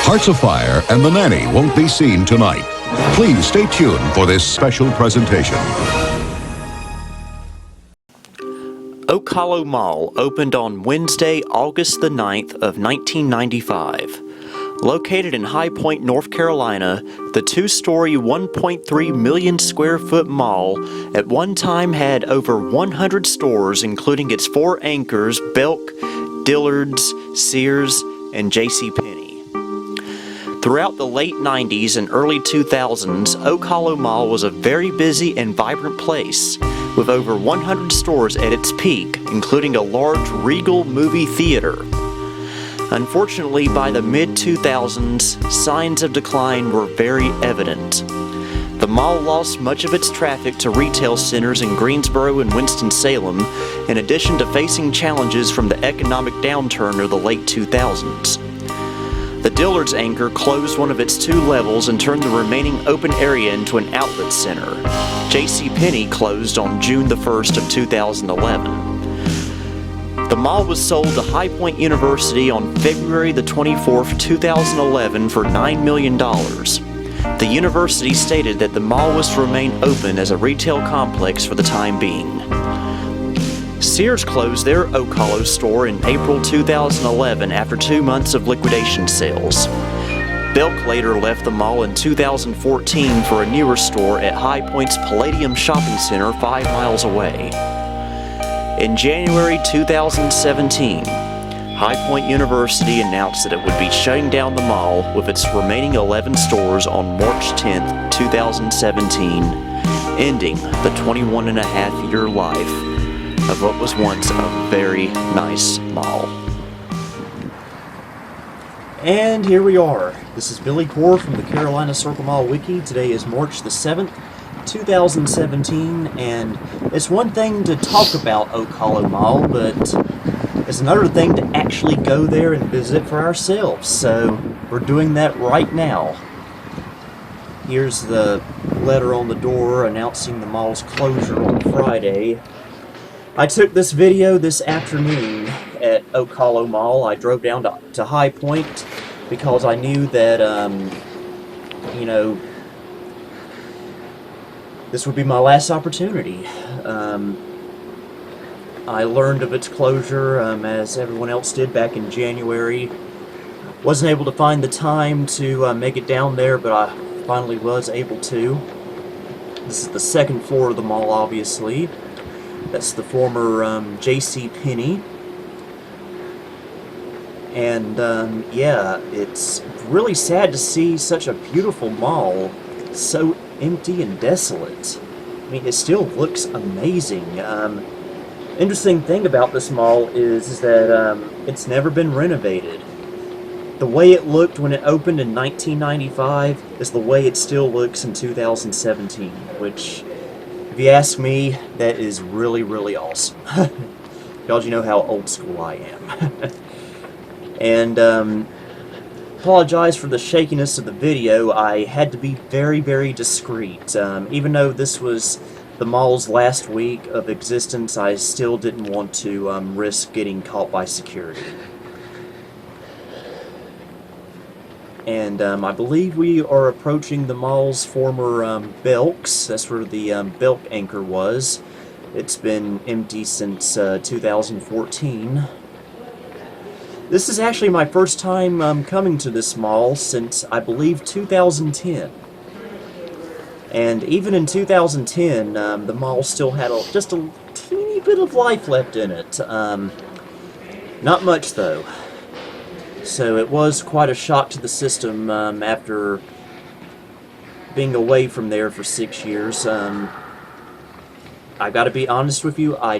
Hearts of Fire and The Nanny won't be seen tonight. Please stay tuned for this special presentation. Oak Hollow Mall opened on Wednesday, August the 9th of 1995. Located in High Point, North Carolina, the two-story, 1.3 million square foot mall at one time had over 100 stores, including its four anchors, Belk, Dillard's, Sears, and JCPenney. Throughout the late 90s and early 2000s, Oak Hollow Mall was a very busy and vibrant place, with over 100 stores at its peak, including a large Regal movie theater. Unfortunately, by the mid-2000s, signs of decline were very evident. The mall lost much of its traffic to retail centers in Greensboro and Winston-Salem, in addition to facing challenges from the economic downturn of the late 2000s. The Dillard's anchor closed one of its two levels and turned the remaining open area into an outlet center. JCPenney closed on June the 1st of 2011. The mall was sold to High Point University on February the 24th, 2011 for $9 million. The university stated that the mall was to remain open as a retail complex for the time being. Sears closed their Oak Hollow store in April 2011 after 2 months of liquidation sales. Belk later left the mall in 2014 for a newer store at High Point's Palladium Shopping Center 5 miles away. In January 2017, High Point University announced that it would be shutting down the mall with its remaining 11 stores on March 10, 2017, ending the 21-and-a-half-year life of what was once a very nice mall. And here we are. This is Billy Core from the Carolina Circle Mall Wiki. Today is March the 7th, 2017, and it's one thing to talk about Oak Hollow Mall, but it's another thing to actually go there and visit for ourselves. So we're doing that right now. Here's the letter on the door announcing the mall's closure on Friday. I took this video this afternoon at Oak Hollow Mall. I drove down to High Point because I knew that, this would be my last opportunity. I learned of its closure as everyone else did back in January. Wasn't able to find the time to make it down there, but I finally was able to. This is the second floor of the mall, obviously. That's the former JCPenney. And yeah, it's really sad to see such a beautiful mall so empty and desolate. I mean, it still looks amazing. Interesting thing about this mall is that it's never been renovated. The way it looked when it opened in 1995 is the way it still looks in 2017, which, if you ask me, that is really, really awesome. Because you know how old school I am. And, apologize for the shakiness of the video. I had to be very, very discreet. Even though this was the mall's last week of existence, I still didn't want to risk getting caught by security. And I believe we are approaching the mall's former Belk's. That's where the Belk anchor was. It's been empty since 2014. This is actually my first time coming to this mall since, I believe, 2010. And even in 2010, the mall still had just a teeny bit of life left in it. Not much, though. So it was quite a shock to the system after being away from there for 6 years. I gotta be honest with you, I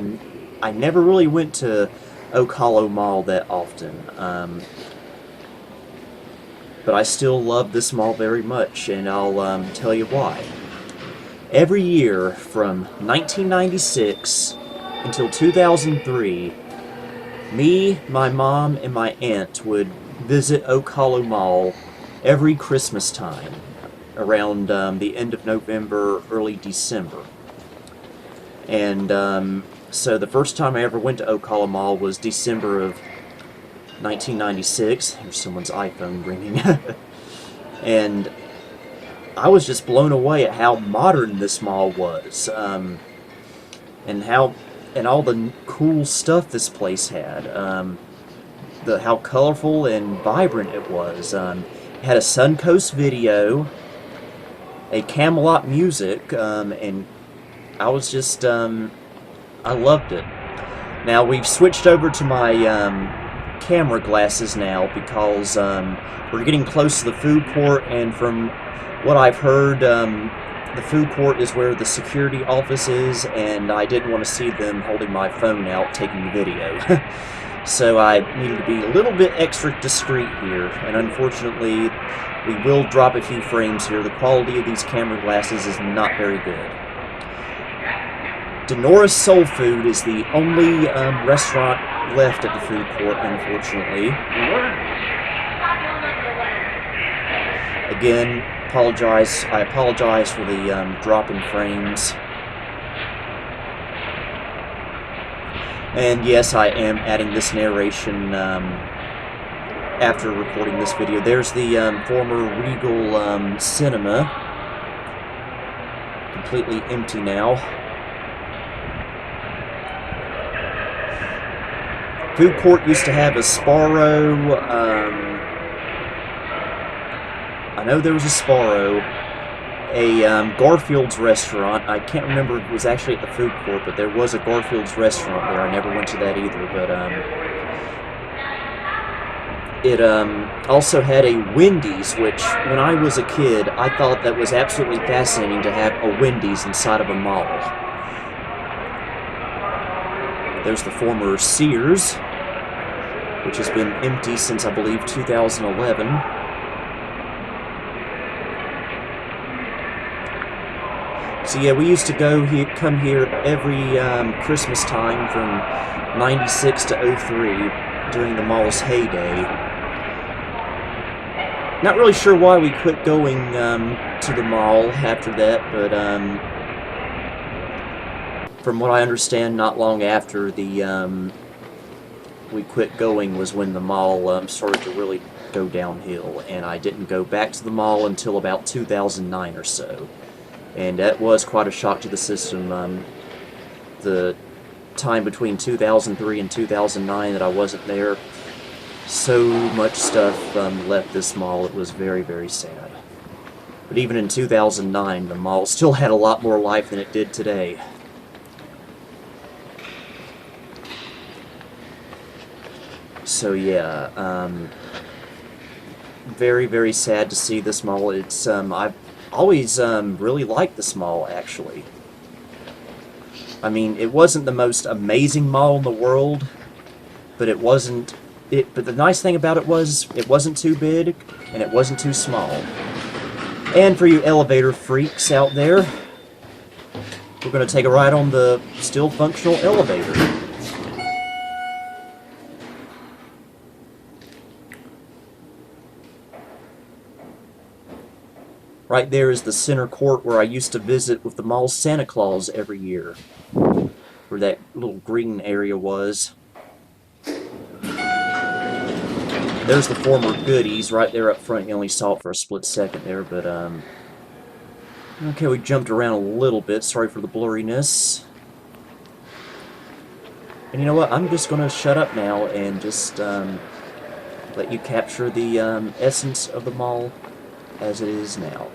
never really went to Oak Hollow Mall that often. But I still love this mall very much, and I'll tell you why. Every year from 1996 until 2003, me, my mom, and my aunt would visit Oak Hollow Mall every Christmas time, around the end of November, early December. And so the first time I ever went to Oak Hollow Mall was December of 1996. Here's someone's iPhone ringing. And I was just blown away at how modern this mall was, and all the cool stuff this place had. How colorful and vibrant it was. It had a Suncoast video, a Camelot music, and I was just I loved it. Now we've switched over to my camera glasses now because we're getting close to the food court, and from what I've heard, the food court is where the security office is, and I didn't want to see them holding my phone out taking the video. So I needed to be a little bit extra discreet here, and unfortunately we will drop a few frames here. The quality of these camera glasses is not very good. Denora's Soul Food is the only restaurant left at the food court, unfortunately. Again, I apologize for the drop in frames. And yes, I am adding this narration after recording this video. There's the former Regal Cinema, completely empty now. Food court used to have a Sparrow. I know there was a Sparrow, a Garfield's restaurant. I can't remember if it was actually at the food court, but there was a Garfield's restaurant there. I never went to that either, but it also had a Wendy's, which when I was a kid, I thought that was absolutely fascinating to have a Wendy's inside of a mall. There's the former Sears, which has been empty since, I believe, 2011. So yeah, we used to come here every Christmas time from 96 to 03 during the mall's heyday. Not really sure why we quit going to the mall after that, but from what I understand, not long after we quit going was when the mall started to really go downhill, and I didn't go back to the mall until about 2009 or so. And that was quite a shock to the system. The time between 2003 and 2009 that I wasn't there, so much stuff left this mall. It was very, very sad. But even in 2009, the mall still had a lot more life than it did today. So yeah, very, very sad to see this mall. It's I've always really liked this mall, actually. I mean, it wasn't the most amazing mall in the world, but it wasn't. But the nice thing about it was it wasn't too big and it wasn't too small. And for you elevator freaks out there, we're going to take a ride on the still functional elevator. Right there is the center court where I used to visit with the mall's Santa Claus every year, where that little green area was. There's the former Goodies right there up front. You only saw it for a split second there, but okay, we jumped around a little bit. Sorry for the blurriness. And you know what? I'm just going to shut up now and just let you capture the essence of the mall as it is now.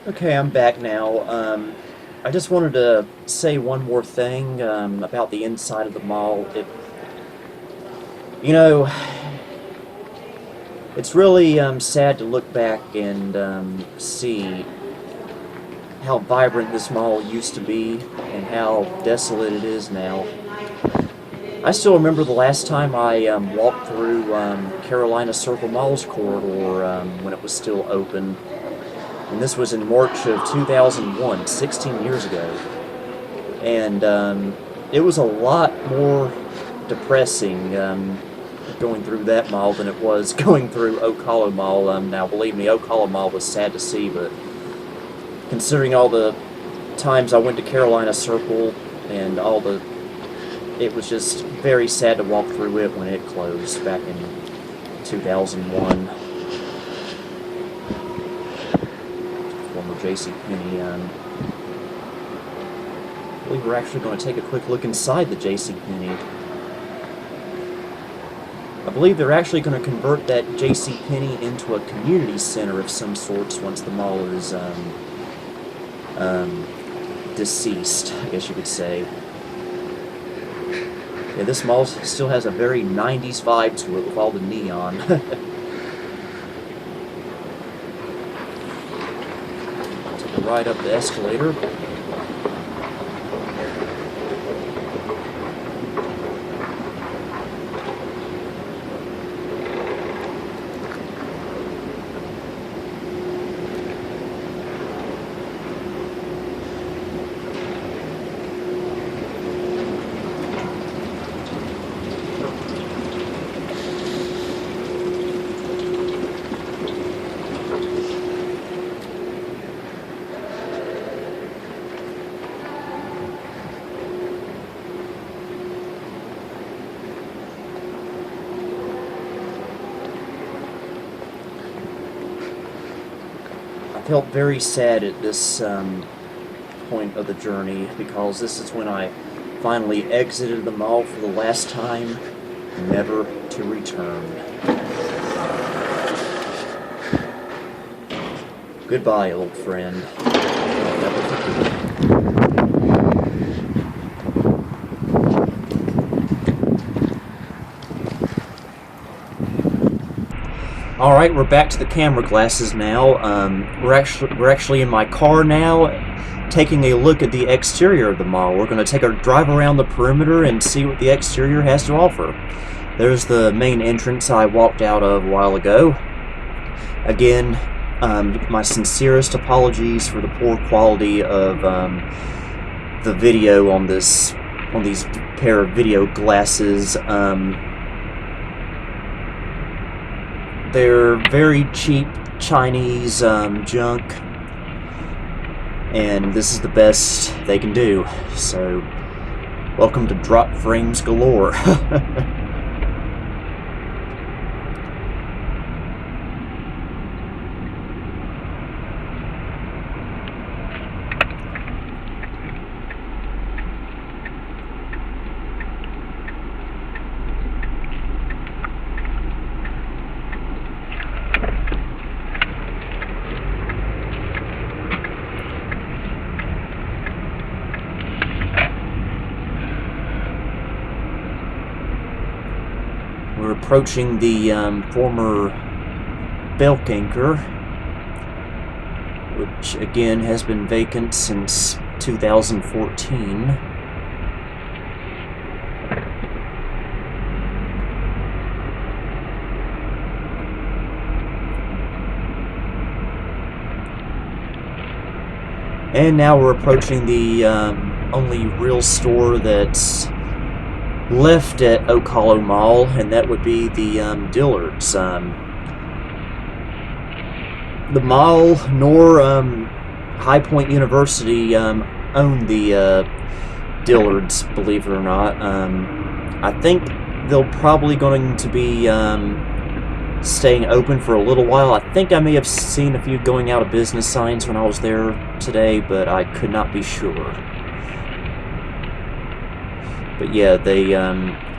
Okay, I'm back now. I just wanted to say one more thing about the inside of the mall. You know, it's really sad to look back and see how vibrant this mall used to be and how desolate it is now. I still remember the last time I walked through Carolina Circle Mall's corridor when it was still open. And this was in March of 2001, 16 years ago. And it was a lot more depressing going through that mall than it was going through Oak Hollow Mall. Now, believe me, Oak Hollow Mall was sad to see, but considering all the times I went to Carolina Circle and it was just very sad to walk through it when it closed back in 2001. JCPenney. I believe we're actually going to take a quick look inside the JCPenney. I believe they're actually going to convert that JCPenney into a community center of some sorts once the mall is deceased, I guess you could say. Yeah, this mall still has a very 90s vibe to it with all the neon. Ride up the escalator. I felt very sad at this point of the journey because this is when I finally exited the mall for the last time, never to return. Goodbye, old friend. I'll never forget you. Alright, we're back to the camera glasses now. We're actually in my car now, taking a look at the exterior of the mall. We're going to take a drive around the perimeter and see what the exterior has to offer. There's the main entrance I walked out of a while ago. Again, my sincerest apologies for the poor quality of the video on these pair of video glasses. They're very cheap Chinese junk, and this is the best they can do. So, welcome to Drop Frames Galore. We're approaching the former Belk Anchor, which again has been vacant since 2014. And now we're approaching the only real store that's left at Oak Hollow Mall, and that would be the Dillard's. The mall nor High Point University own the Dillard's, believe it or not. I think they're probably going to be staying open for a little while. I think I may have seen a few going out of business signs when I was there today, but I could not be sure. But yeah, they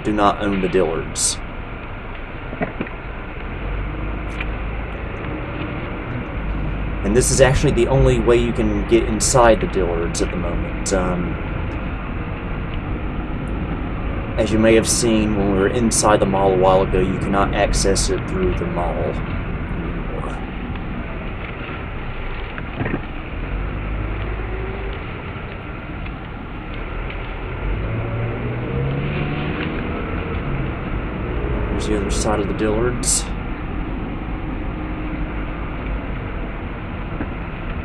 do not own the Dillards. And this is actually the only way you can get inside the Dillards at the moment. As you may have seen when we were inside the mall a while ago, you cannot access it through the mall anymore. Here's the other side of the Dillards.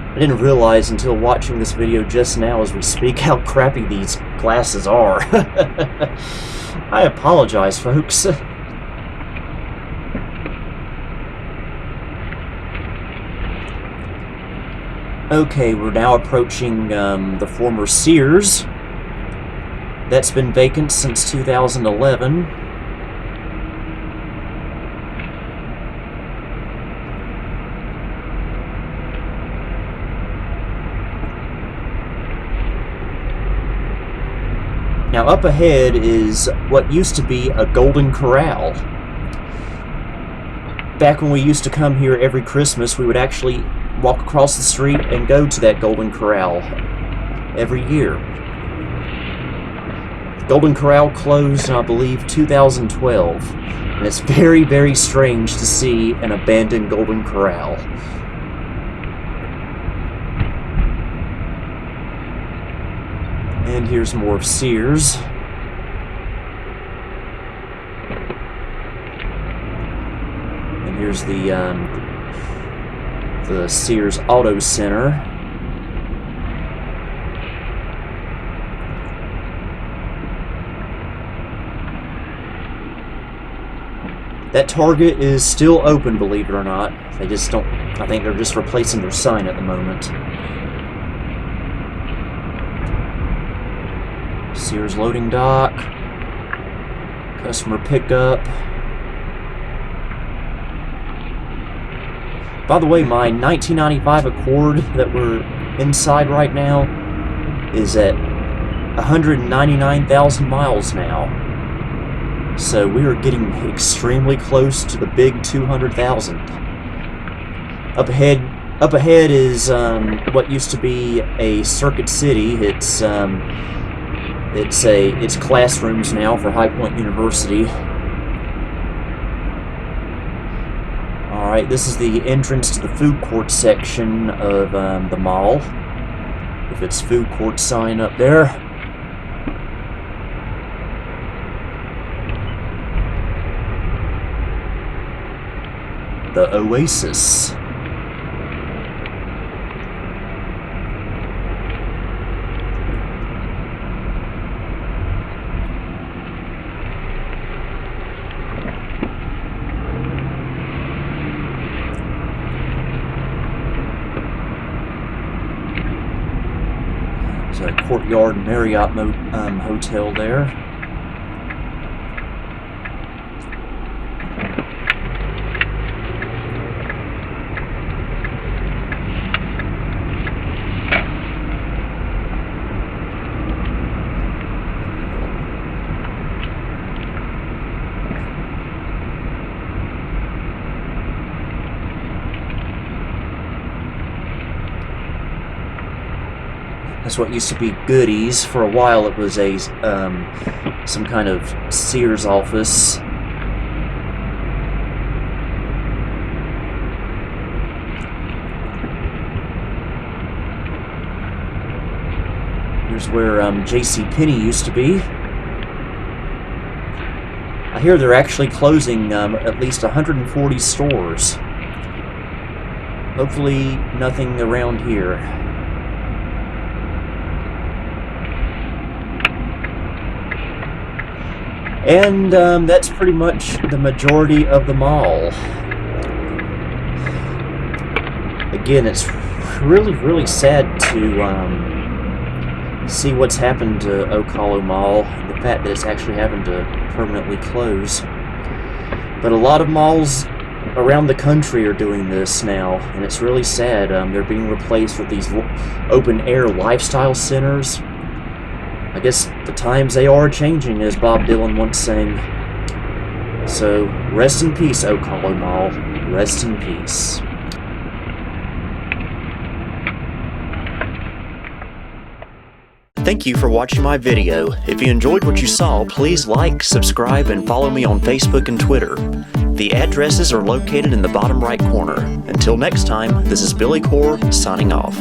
I didn't realize until watching this video just now as we speak how crappy these glasses are. I apologize, folks. Okay, we're now approaching the former Sears. That's been vacant since 2011. Now up ahead is what used to be a Golden Corral. Back when we used to come here every Christmas, we would actually walk across the street and go to that Golden Corral every year. The Golden Corral closed in, I believe, 2012. And it's very, very strange to see an abandoned Golden Corral. And here's more of Sears. And here's the Sears Auto Center. That Target is still open, believe it or not. They just don't, I think they're just replacing their sign at the moment. Sears loading dock, customer pickup. By the way, my 1995 Accord that we're inside right now is at 199,000 miles now. So we are getting extremely close to the big 200,000. Up ahead is what used to be a Circuit City. It's classrooms now for High Point University. Alright, this is the entrance to the food court section of the mall. With its food court sign up there. The Oasis. There's a Courtyard Marriott hotel there. That's what used to be Goodies. For a while it was a some kind of Sears office. Here's where JCPenney used to be. I hear they're actually closing at least 140 stores. Hopefully nothing around here. And that's pretty much the majority of the mall. Again, it's really, really sad to see what's happened to Oak Hollow Mall, and the fact that it's actually having to permanently close. But a lot of malls around the country are doing this now, and it's really sad. They're being replaced with these open-air lifestyle centers. I guess the times they are changing, as Bob Dylan once sang. So, rest in peace, Oak Hollow Mall. Rest in peace. Thank you for watching my video. If you enjoyed what you saw, please like, subscribe, and follow me on Facebook and Twitter. The addresses are located in the bottom right corner. Until next time, this is Billy Core signing off.